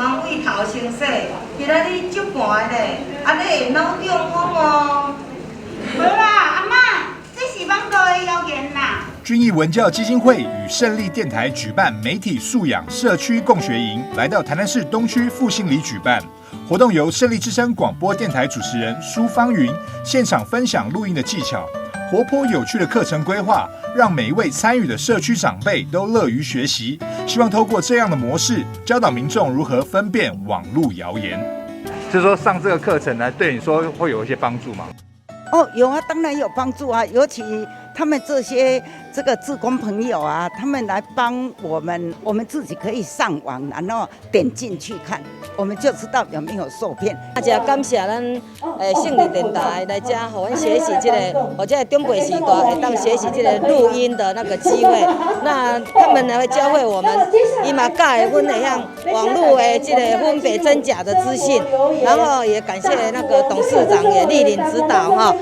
茫胃头清洗，今仔日足寒咧，安尼会脑中风哦。无啦，阿嬷，这是网络的谣言啦。均益文教基金会与胜利电台举办媒体素养社区共学营，来到台南市东区复兴里举办。活动由胜利之声广播电台主持人苏芳云现场分享录音的技巧，活泼有趣的课程规划，让每一位参与的社区长辈都乐于学习。希望透过这样的模式，教导民众如何分辨网络谣言。就是说，上这个课程呢，对你说会有一些帮助吗？哦，有啊，当然有帮助啊，尤其他们这个志工朋友啊，他们来帮我们，我们自己可以上网，然后点进去看，我们就知道有没有受骗。也感谢咱胜利电台来这，让我们学习这个，或者中国时代会当学习这个录音的那个机会。那他们呢会教会我们，伊嘛教会阮会向网络的这个分别真假的资讯，然后也感谢那个董事长也莅临指导哈。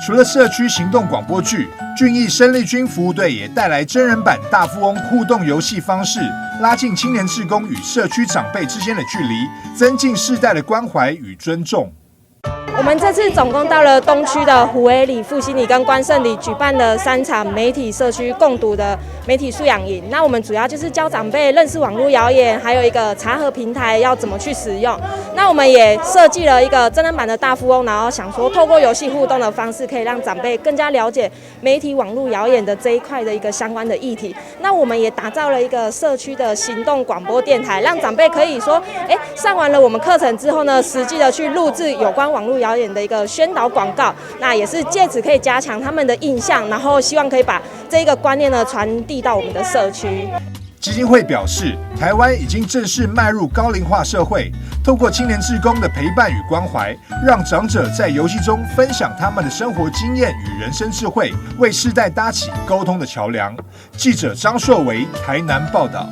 除了社区行动广播剧，俊逸生力军服务队也带来真人版大富翁互动游戏方式，拉近青年志工与社区长辈之间的距离，增进世代的关怀与尊重。我们这次总共到了东区的虎尾里、复兴里跟关圣里，举办了3场媒体社区共读的媒体素养营。那我们主要就是教长辈认识网络谣言，还有一个查核平台要怎么去使用。那我们也设计了一个真人版的大富翁，然后想说透过游戏互动的方式，可以让长辈更加了解媒体网络谣言的这一块的一个相关的议题。那我们也打造了一个社区的行动广播电台，让长辈可以说，上完了我们课程之后呢，实际的去录制有关网络谣言的一个宣导广告，那也是借此可以加强他们的印象，然后希望可以把这个观念呢传递到我们的社区。基金会表示，台湾已经正式迈入高龄化社会，透过青年志工的陪伴与关怀，让长者在游戏中分享他们的生活经验与人生智慧，为世代搭起沟通的桥梁。记者张硕维台南报道。